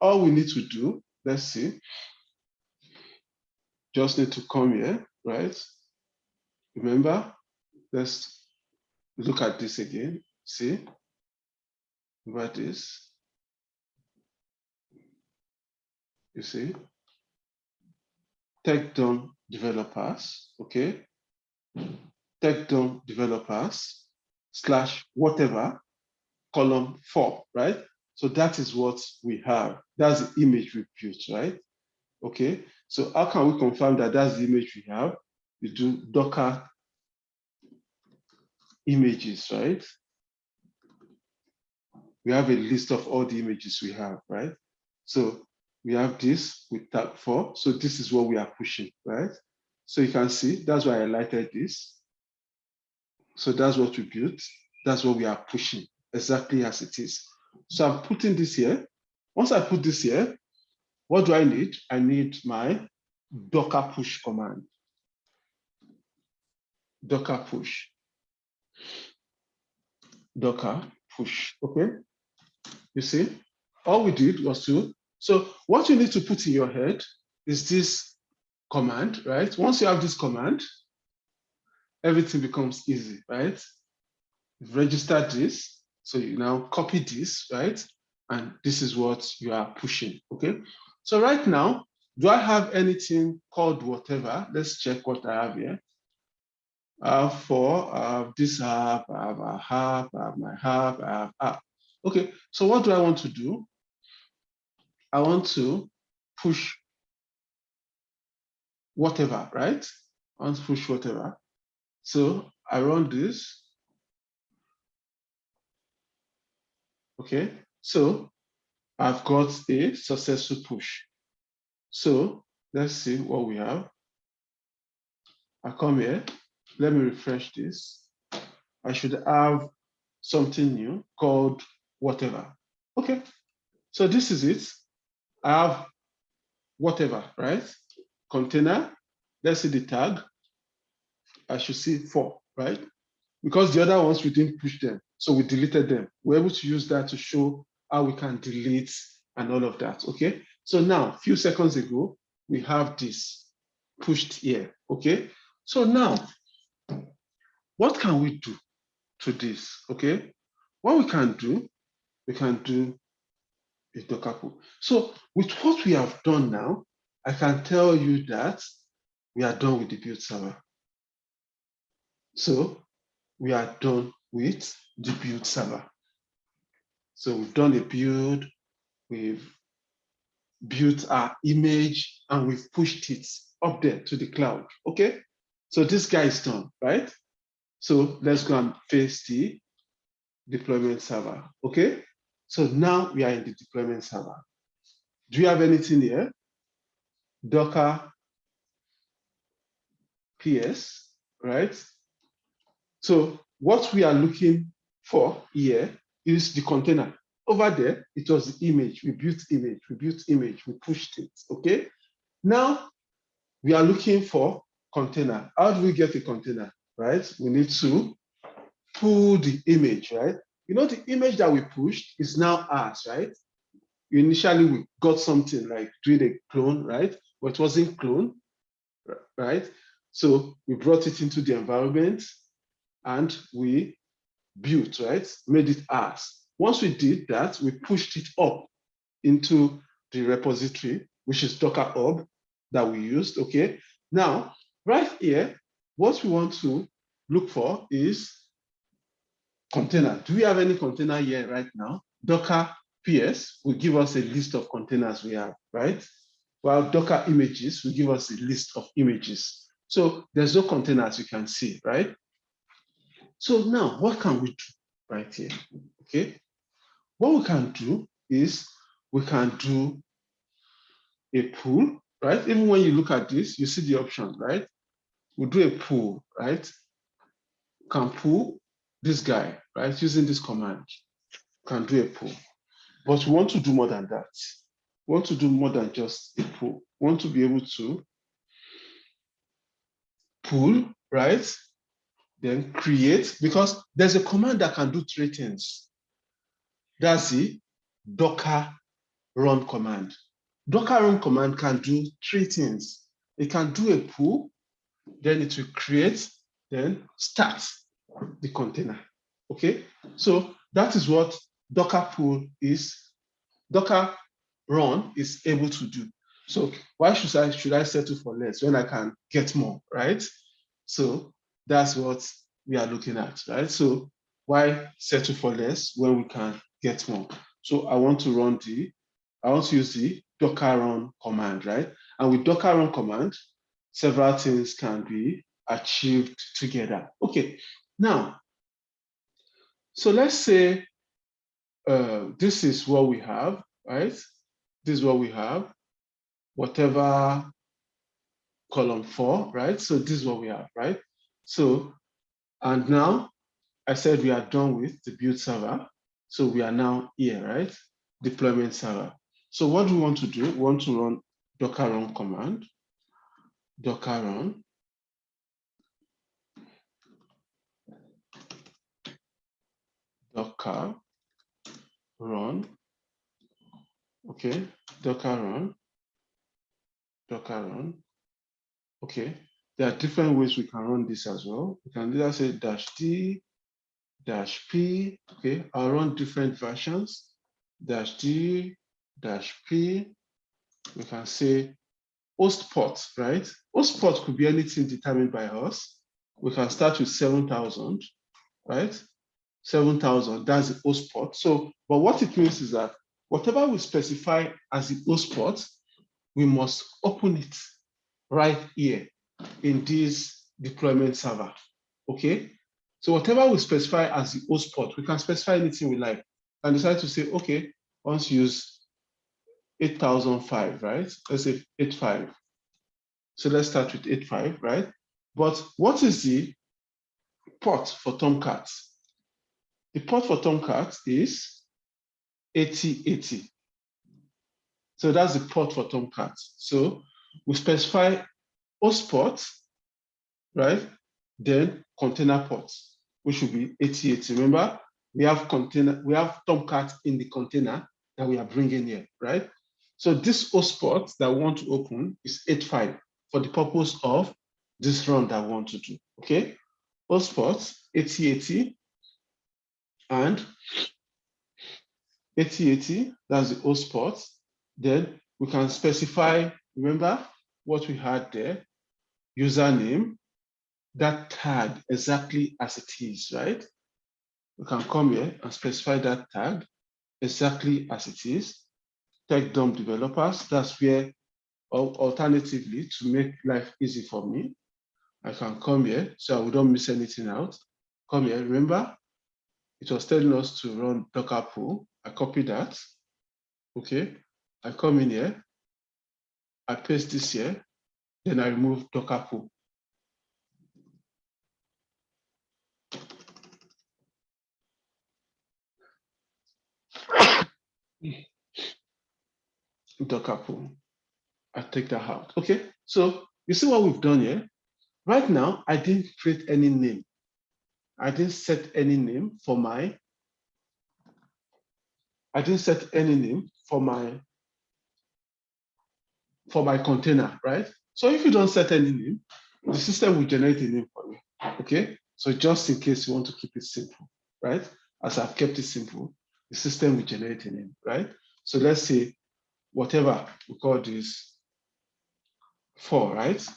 all we need to do, let's see, just need to come here, right? Remember, let's look at this again, see, about this, you see, tech-done developers, okay? Tech-done developers / whatever, column 4, right? So that is what we have. That's the image we built, right? Okay, so how can we confirm that that's the image we have? We do Docker images, right? We have a list of all the images we have, right? So we have this with tag 4. So this is what we are pushing, right? So you can see, that's why I highlighted this. So that's what we built. That's what we are pushing, exactly as it is. So I'm putting this here. Once I put this here, what do I need? I need my Docker push command. Docker push. Docker push, okay? You see, all we did was to, so what you need to put in your head is this command, right? Once you have this command, everything becomes easy, right? You've registered this, so you now copy this, right? And this is what you are pushing, okay? So right now, do I have anything called whatever? Let's check what I have here. This app, I have a app, I have my app, I have app. Okay, so what do I want to do? I want to push whatever, right? I want to push whatever. So I run this. Okay, so I've got a successful push. So let's see what we have. I come here, let me refresh this. I should have something new called whatever. Okay, so this is it. I have whatever, right? Container, let's see the tag. I should see 4, right? Because the other ones we didn't push them, so we deleted them. We're able to use that to show how we can delete and all of that, okay? So now, a few seconds ago, we have this pushed here, okay? So now, what can we do to this, okay? What we can do a Docker pull. So with what we have done now, I can tell you that we are done with the build server. So we are done with the build server. So we've done a build, we've built our image, and we've pushed it up there to the cloud, okay? So this guy is done, right? So let's go and face the deployment server, okay? So now we are in the deployment server. Do you have anything here? Docker PS, right? So what we are looking for here is the container. Over there, it was the image. We built image, we pushed it, okay? Now, we are looking for container. How do we get a container, right? We need to pull the image, right? You know, the image that we pushed is now ours, right? Initially, we got something like doing a clone, right? But it wasn't clone, right? So we brought it into the environment and we built, right? Made it ours. Once we did that, we pushed it up into the repository, which is Docker Hub that we used, okay? Now, right here, what we want to look for is container. Do we have any container here right now? Docker PS will give us a list of containers we have, right? While Docker images will give us a list of images. So there's no containers you can see, right? So now what can we do right here, okay? What we can do is we can do a pull, right? Even when you look at this, you see the option, right? We'll do a pull, right? Can pull this guy, right? Using this command, can do a pull. But we want to do more than that. We want to do more than just a pull. We want to be able to pull, right? Then create, because there's a command that can do 3 things. That's the Docker run command. Docker run command can do 3 things. It can do a pull, then it will create, then start the container, okay? So that is what Docker pull is, Docker run is able to do. So why should I settle for less when I can get more, right? So that's what we are looking at, right? So why settle for less when we can get more? So I want to use the Docker run command, right? And with Docker run command, several things can be achieved together. Okay, now, so let's say this is what we have, right? This is what we have, whatever column 4, right? So this is what we have, right? So, and now I said we are done with the build server. So we are now here, right? Deployment server. So what do we want to do? We want to run Docker run command, Docker run, Docker run, okay, Docker run, okay. There are different ways we can run this as well. We can either say -d, -p, okay. I'll run different versions, -d, -p. We can say host port, right? Host port could be anything determined by us. We can start with 7,000, right? 7,000, that's the host port. So, but what it means is that whatever we specify as the host port, we must open it right here in this deployment server, okay? So whatever we specify as the host port, we can specify anything we like and decide to say, okay, let's use 8005, right? Let's say 85. So let's start with 85, right? But what is the port for Tomcat? The port for Tomcat is 8080. So that's the port for Tomcat. So we specify host port, right? Then container port, which will be 8080. Remember, we have Tomcat in the container that we are bringing here, right? So this host port that we want to open is 85 for the purpose of this run that we want to do, okay? Host port 8080 and 8080, that's the host port. Then we can specify, remember what we had there, username, that tag exactly as it is, right? We can come here and specify that tag exactly as it is. Tech dump developers, that's where, or alternatively, to make life easy for me, I can come here so we don't miss anything out. Come here, remember, it was telling us to run Docker pull. I copy that, okay? I come in here, I paste this here, then I remove Docker pull. Docker pull. I take that out. Okay, so you see what we've done here? Right now, I didn't create any name. I didn't set any name for my, container, right? So if you don't set any name, the system will generate a name for you, okay? So just in case you want to keep it simple, right? As I've kept it simple, the system will generate a name, right? So let's say whatever we call this 4, right?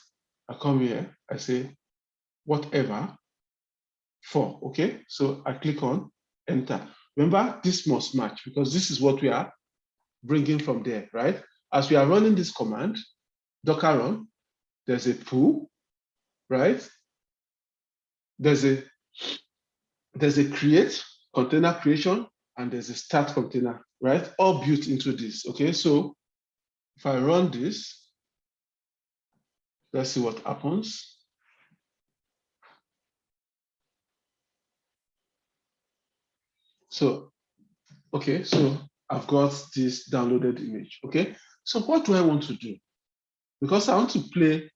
I come here, I say whatever 4, okay? So I click on enter. Remember, this must match because this is what we are bringing from there, right? As we are running this command, docker run, there's a pull, right? There's a create, container creation, and there's a start container, right? All built into this, okay? So if I run this, let's see what happens. So, okay, so I've got this downloaded image, okay? So what do I want to do? Because I want to play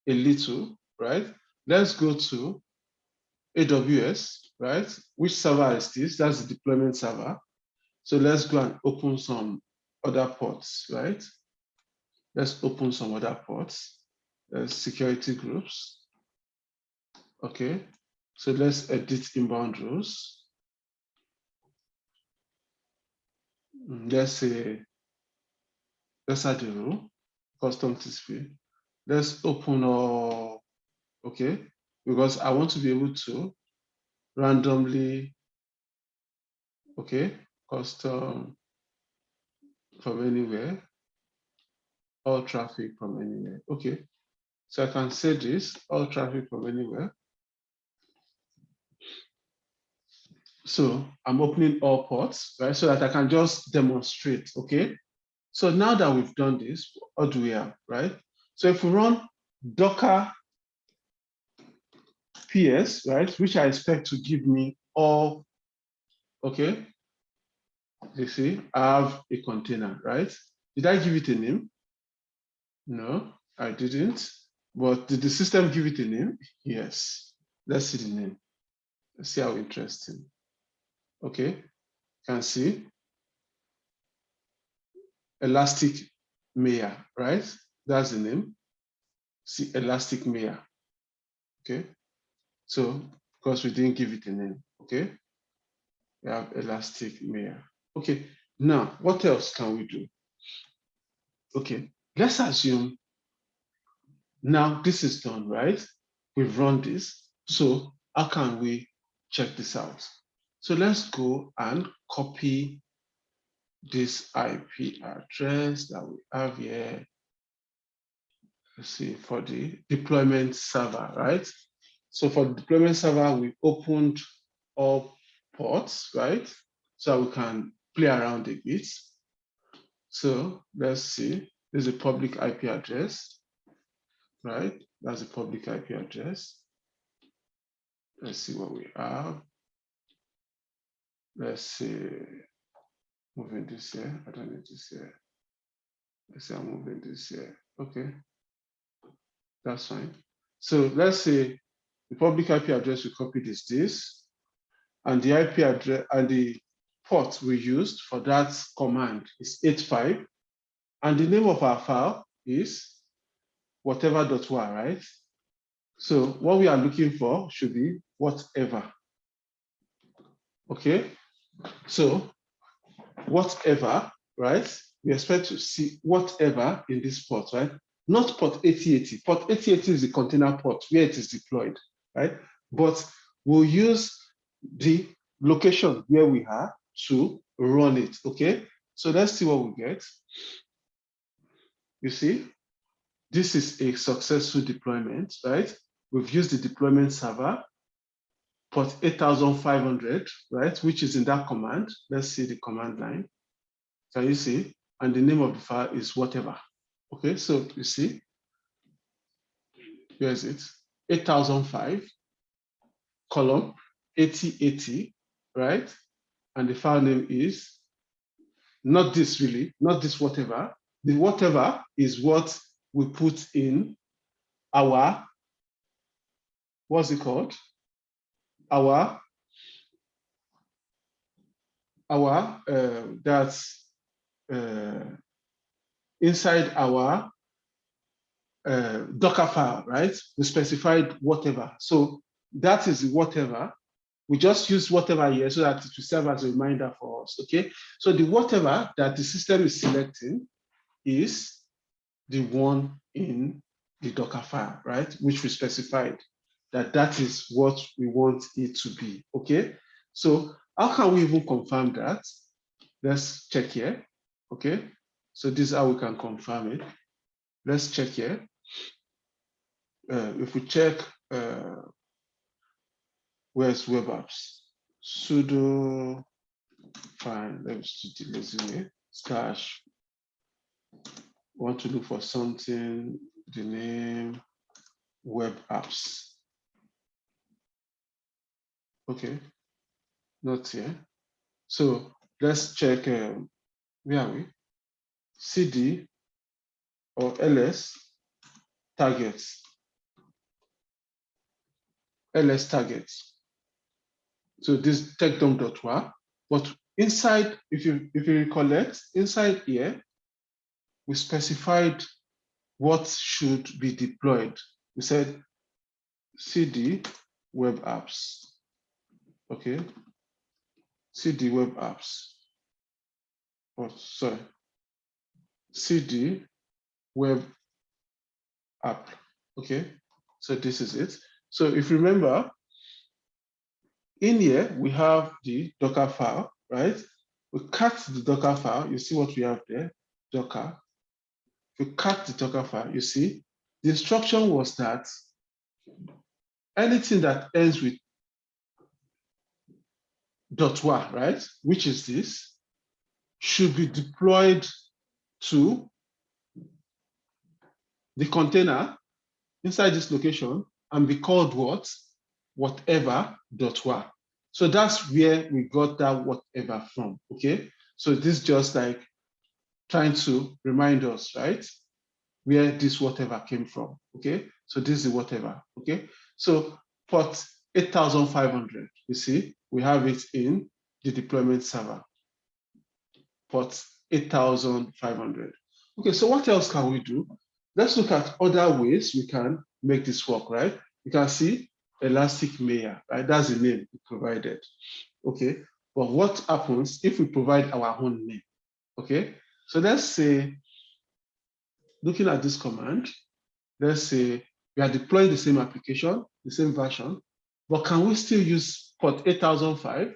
a little, right? Let's go to AWS, right? Which server is this? That's the deployment server. So let's go and open some other ports, right? Let's open some other ports. Security groups. Okay. So let's edit inbound rules. Let's say, let's add a rule, custom TCP. Let's open all, okay, because I want to be able to randomly, okay, custom from anywhere, all traffic from anywhere. Okay, so I can say this, all traffic from anywhere. So I'm opening all ports, right? So that I can just demonstrate, okay? So now that we've done this, what do we have, right? So if we run docker ps, right, which I expect to give me all, okay? You see, I have a container, right? Did I give it a name? No, I didn't. But did the system give it a name? Yes. Let's see the name. Let's see how interesting. Okay, can see Elastic Mayor, right? That's the name. See Elastic Mayor. Okay, so because we didn't give it a name, okay, we have Elastic Mayor. Okay, now what else can we do? Okay, let's assume now this is done, right? We've run this. So how can we check this out? So let's go and copy this IP address that we have here. Let's see, for the deployment server, right? So for the deployment server, we opened all ports, right? So we can play around a bit. So let's see, there's a public IP address, right? That's a public IP address. Let's see what we have. Let's see, moving this here. I don't need this here. Let's say I'm moving this here. Okay, that's fine. So let's say the public IP address we copied is this, and the IP address and the port we used for that command is 85, and the name of our file is whatever.war, right? So what we are looking for should be whatever. Okay, so whatever, right? We expect to see whatever in this port, right? Not port 8080. Port 8080 is the container port where it is deployed, right? But we'll use the location where we are to run it, okay? So let's see what we get. You see, this is a successful deployment, right? We've used the deployment server, port 8500, right? Which is in that command. Let's see the command line. Can you see? And the name of the file is whatever. Okay, so you see, where is it? 8005, column 8080, right? And the file name is not this really, not this whatever. The whatever is what we put in our, what's it called? That's inside our dockerfile, right? We specified whatever. So that is whatever. We just use whatever here so that it will serve as a reminder for us, okay? So the whatever that the system is selecting is the one in the dockerfile, right? Which we specified that is what we want it to be, okay? So how can we even confirm that? Let's check here, okay? So this is how we can confirm it. Let's check here. If we check, where's web apps? Sudo, fine, let's do the lazy way, slash, want to look for something, the name, web apps. Okay, not here. So let's check, where are we? CD or ls targets. ls targets. So this techdom.war, but inside, if you recollect, inside here, we specified what should be deployed. We said CD web apps. Okay, CD web apps. Oh, sorry. CD web app. Okay, so this is it. So if you remember, in here we have the Docker file, right? We cut the Docker file. You see what we have there, Docker. If you cut the Docker file, you see the instruction was that anything that ends with .war, right, which is this, should be deployed to the container inside this location and be called what? Whatever.war. So that's where we got that whatever from, okay? So this is just like trying to remind us, right? Where this whatever came from, okay? So this is the whatever, okay? So port 8500, you see, we have it in the deployment server, port 8500. Okay, so what else can we do? Let's look at other ways we can make this work, right? You can see Elastic Mayor, right? That's the name we provided, okay? But what happens if we provide our own name, okay? So let's say, looking at this command, let's say we are deploying the same application, the same version, but can we still use port 8005?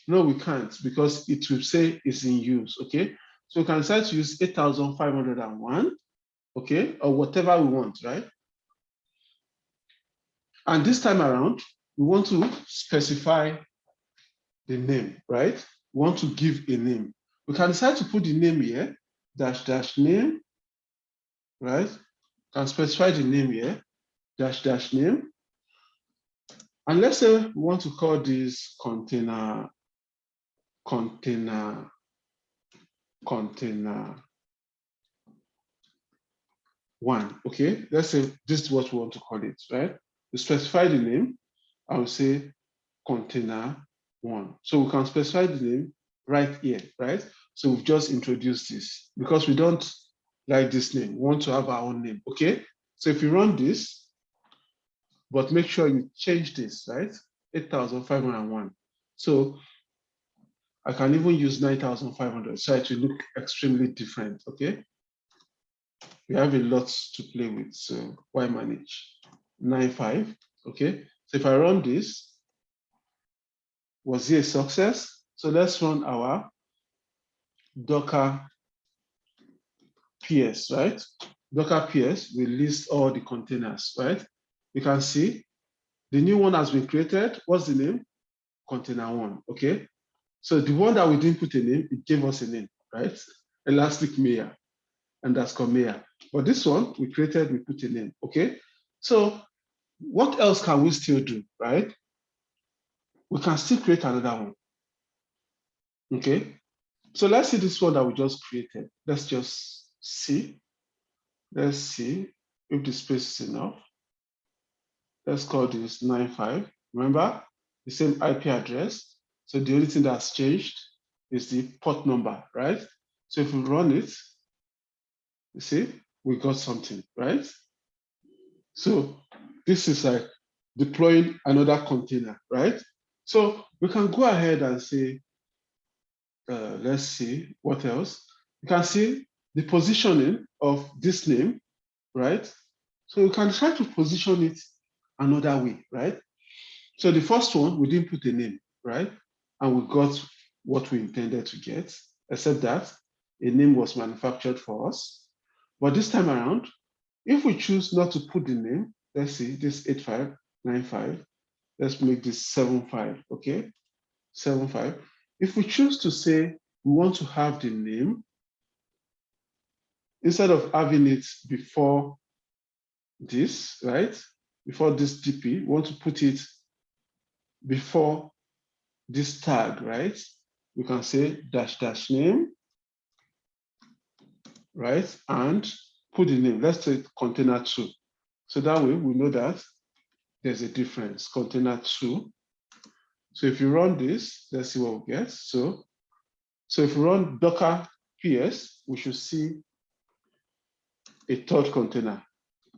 No, we can't, because it will say it's in use, okay? So we can decide to use 8,501, okay, or whatever we want, right? And this time around, we want to specify the name, right? We want to give a name. We can decide to put the name here, dash dash name, right? Can specify the name here, dash dash name. And let's say we want to call this container one, okay? Let's say this is what we want to call it, right? We specify the name, I will say container one. So we can specify the name right here, right? So we've just introduced this because we don't like this name. We want to have our own name, okay? So if you run this, but make sure you change this, right? 8,501. So I can even use 9,500, so it will look extremely different, okay? We have a lot to play with, so why manage? 9.5, okay? So if I run this, was it a success? So let's run our Docker PS, right? Docker PS will list all the containers, right? You can see the new one has been created. What's the name? Container one, okay? So the one that we didn't put a name, it gave us a name, right? Elastic Mayor, underscore Mayor. But this one we created, we put a name, okay? So what else can we still do, right? We can still create another one, okay? So let's see this one that we just created. Let's just see. Let's see if the space is enough. Let's call this 95. Remember, the same IP address. So the only thing that's changed is the port number, right? So if we run it, you see, we got something, right? So this is like deploying another container, right? So we can go ahead and say, let's see what else. You can see the positioning of this name, right? So we can try to position it another way, right? So the first one, we didn't put a name, right? And we got what we intended to get, except that a name was manufactured for us. But this time around, if we choose not to put the name, let's see, this 8595, let's make this 75, okay? 75. If we choose to say we want to have the name, instead of having it before this, right? Before this DP, we want to put it before this tag, right? We can say dash dash name, right? And put the name. Let's say container 2. So that way we know that there's a difference, container 2. So if you run this, let's see what we get. So if we run Docker PS, we should see a third container,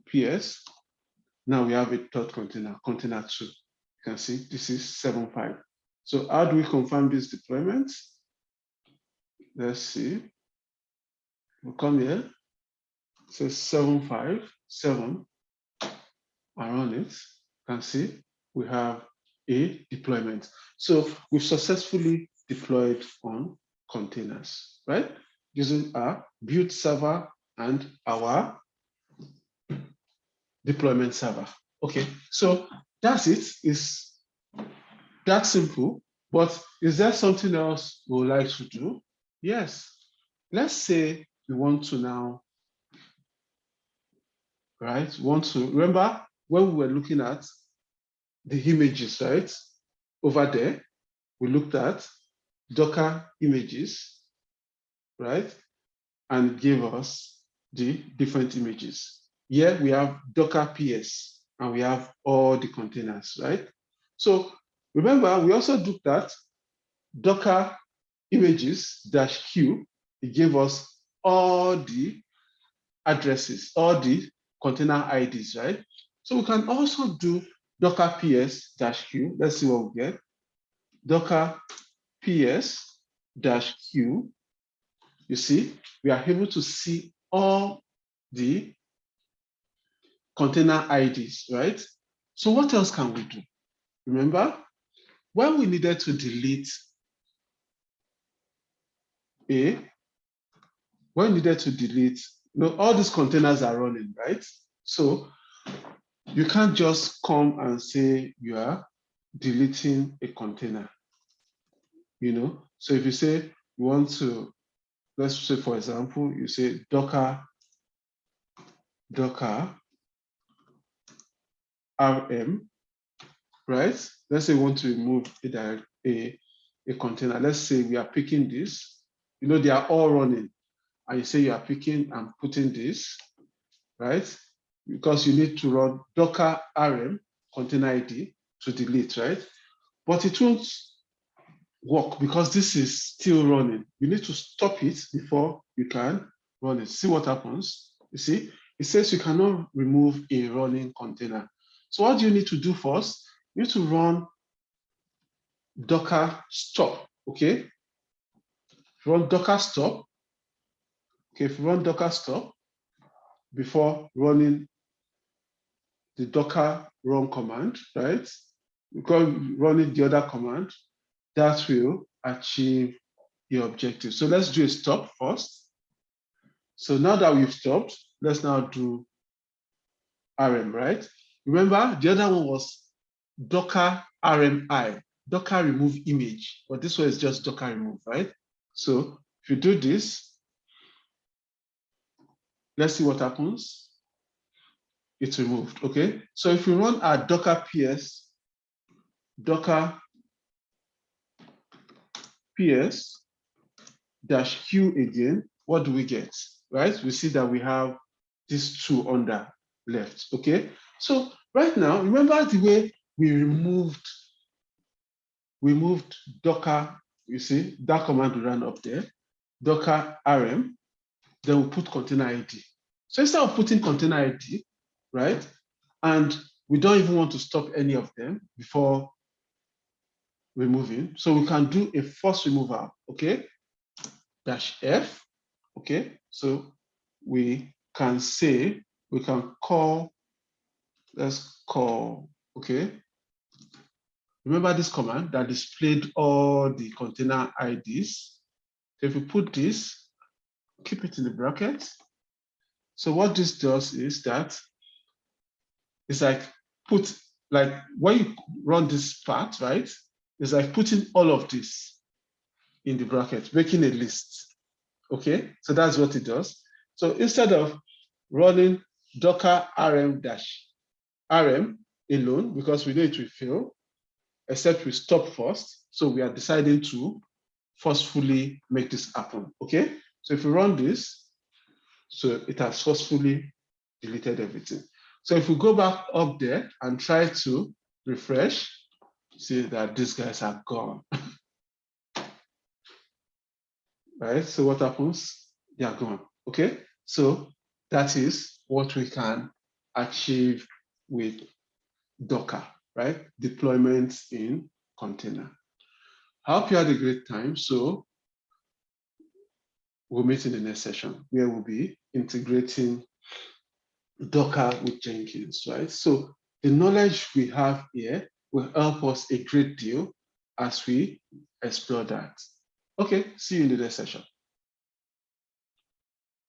PS. Now we have a third container, container 2. You can see this is 7.5. So how do we confirm this deployment? Let's see. We'll come here, say 757, and run it. You can see we have a deployment. So we've successfully deployed on containers, right? Using our build server and our deployment server. Okay, so that's it. It's that simple. But is there something else we would like to do? Yes. Let's say we want to now, right? Remember when we were looking at the images, right? Over there, we looked at Docker images, right? And gave us the different images. Here we have Docker PS and we have all the containers, right? So remember, we also looked at Docker images -q. It gave us all the addresses, all the container IDs, right? So we can also do Docker PS-q. Let's see what we get. Docker PS-q. You see, we are able to see all the container IDs, right? So what else can we do? Remember, when we needed to delete when needed to delete, all these containers are running, right? So you can't just come and say you are deleting a container, So if you say you want to, let's say, for example, you say docker rm, right? Let's say we want to remove a container. Let's say we are picking this, they are all running, and you say you are picking and putting this, right? Because you need to run docker rm container id to delete, right? But it won't work because this is still running. You need to stop it before you can run it. See what happens? You see, it says you cannot remove a running container. So what do you need to do first? You need to run docker stop, okay? Run docker stop. Okay, if you run docker stop before running the docker run command, right? Because running the other command, that will achieve your objective. So let's do a stop first. So now that we've stopped, let's now do rm, right? Remember, the other one was docker rmi, docker remove image, but this one is just docker remove, right? So if you do this, let's see what happens. It's removed, okay? So if we run our docker ps, docker ps -q again, what do we get, right? We see that we have these two under left, okay? So right now, remember the way we moved docker, you see, that command we ran up there, docker rm, then we put container id. So instead of putting container id, right, and we don't even want to stop any of them before removing, so we can do a force removal, okay, -f, okay? So we can say, we can call, let's call, okay? Remember this command that displayed all the container IDs? So if we put this, keep it in the bracket. So what this does is that it's like when you run this part, right? It's like putting all of this in the bracket, making a list. Okay, so that's what it does. So instead of running docker rm alone, because we know it will fail, except we stop first. So we are deciding to forcefully make this happen, okay? So if we run this, so it has forcefully deleted everything. So if we go back up there and try to refresh, see that these guys are gone. Right, so what happens? They are gone, okay? So that is what we can achieve with Docker, right? Deployments in container. I hope you had a great time. So we'll meet in the next session where we'll be integrating Docker with Jenkins, right? So the knowledge we have here will help us a great deal as we explore that. Okay, see you in the next session.